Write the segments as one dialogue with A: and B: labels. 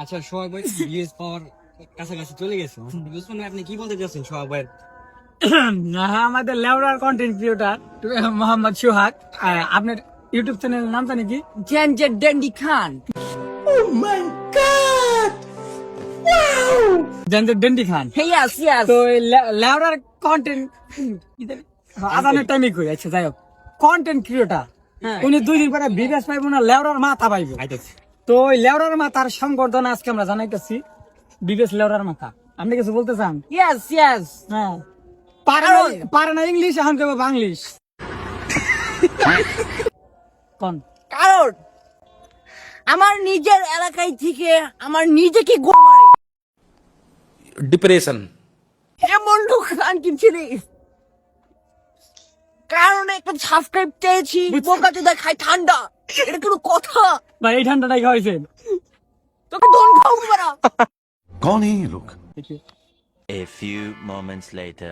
A: আচ্ছা সোহাগ ভাই বিএস পাওয়ার কাছাকাছি চলে গেছে বুঝবেন আপনি কি বলতে চাচ্ছেন সোহাগ ভাই?
B: আমাদের লেউরার কন্টেন্ট ক্রিয়েটর মোহাম্মদ সোহাগ। আপনার ইউটিউব চ্যানেলের নাম জানি কি?
C: জেনজেট ড্যান্ডি খান।
B: জানতে ডেন্ডি খান।
C: Yes, yes.
B: তো লেউরার কন্টেন্ট আদানের টাইমে করি। আচ্ছা যাই হোক, কন্টেন্ট ক্রিয়েটর উনি 2 দিন পরে বিদেশ পাইবো না, লেউরার মাথা পাইবো। তো ওই লেউরার মাথার সংবর্ধনা আজকে আমরা জানাইতেছি। বিদেশ লেউরার মাথা, আপনি কিছু বলতে চান?
C: Yes, yes.
B: হ্যাঁ, পারে না ইংলিশ, এখন কেবল বাংলিশ কোন?
C: কারণ আমার নিজের এলাকায় থেকে আমার নিজেকে গোমারে
D: डिप्रेशन
C: এমন লোক আনকি ছিলি কারণ একটা সাবস্ক্রাইব চেয়েছি বোকা চোদা খাই ঠান্ডা, এটা কোনো কথা?
B: ভাই এই ঠান্ডাটাই খাওয়াইছেন।
C: তোকে ধন খাওয়াবো না।
E: कौन है ये लोग?
F: A few moments later.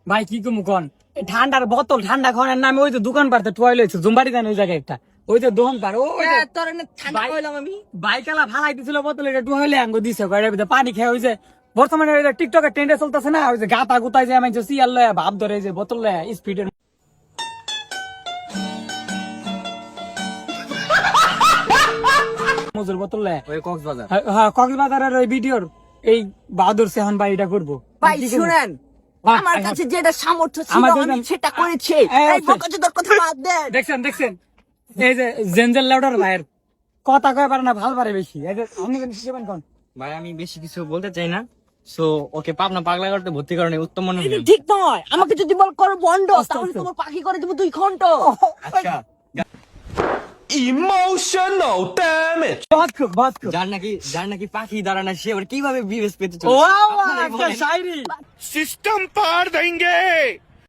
B: ভাই কি কমু কোন? এই ঠান্ডার বোতল ঠান্ডা খাওয়ানোর নামে ওই তো দোকান পারতে টয়লেট হয়েছে জুম্বাড়ি দেন ওই জায়গায় একটা, ওই তো দোকান পার ওই যে
C: তোর এনে ঠান্ডা খাওয়াইলাম আমি।
B: বাইকালা ফালাই দিছিল বোতল, এটা টয়লে আঙ্গো দিছে কয়টার ভিতরে পানি খেয়ে হইছে। বর্তমানে ওই যে টিকটকের ট্রেন্ডে চলতেছে না, ওই যে গাতা গুতায় যে আমি সিয়াল লয়া ভাব ধরে যে বোতল লয়া স্পিডের মজুর বোতল লয়া
A: ওই কক্সবাজার
B: হ্যাঁ কক্সবাজারের ওই ভিডিওর এই বাহাদুর সেহান ভাই এটা করবো।
C: ভাই
B: কি করবো?
C: শুনেন,
B: বাহ,
C: আমার কাছে যেটা সামর্থ্য ছিল
B: আমাদের
C: আমি
B: যেন-
C: সেটা করেছি।
B: এই
C: এই বোকা চোদার কথা বাদ দে।
B: দেখছেন এই যে জেনজেল লাউডার ভাইয়ের কথা কয় পারে না, ভাল পারে বেশি। এই যে আপনি কিন্তু শিখবেন কোন?
A: ভাই আমি বেশি কিছু বলতে চাই না, সো ওকে পাবনা পাগলা করতে ভর্তি করেন উত্তম মনে হয়।
C: এটা ঠিক নয়, আমাকে যদি বল করো বন্ড
B: আস্তে
C: তাহলে
B: আস্তে।
C: তোমার পাখি করে দেবো 2 ঘন্টা।
A: আচ্ছা
D: इमोशनल डैमेज
B: বহুত খুব।
A: যার নাকি পাখি দাঁড়ানা সে আবার কিভাবে বিবেশ পেতে চলে?
B: ওয়াও,
A: আপনারাই
B: একটা
A: বলেন।
B: শায়রি।
D: सिस्टम पार देंगे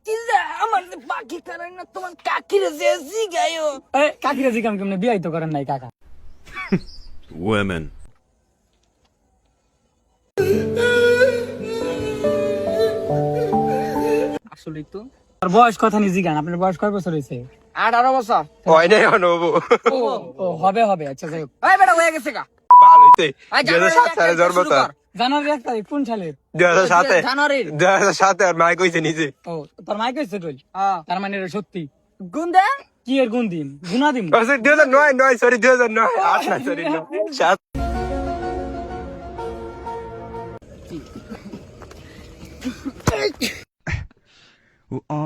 C: কিরে আমার যে পাখি করে না তোমার কাকিরে যে জিগায়ো।
B: এই কাকিরা জিগাম কেমনে, বিয়াই তো করেন নাই কাকা।
E: Women.
A: আসলেই তো
B: আর বয়স কথা নি জিগান, আপনার বয়স কয় বছর হয়েছে?
C: 18 বছর।
D: ওই নাই অনুভব
B: ও হবে আচ্ছা যাই হোক।
C: এই বেটা হয়ে গেছে গা।
D: ভালো হইছে
C: এই জানুয়ারি
D: 2007 সালে জন্ম তো
B: জানুয়ারি 1 তারিখ কোন সালের?
D: 2007
C: জানুয়ারির।
D: 2007 আর মাইক হইছে নিজে
B: ও তোর মাইক হয়েছে কই?
C: হ্যাঁ।
B: তার মানে এটা সত্যি।
C: গুন্দে
B: কি এর গুণ দিন গুনা দিন?
D: 2009 সরি 2009 8 না সরি 7
E: Oh.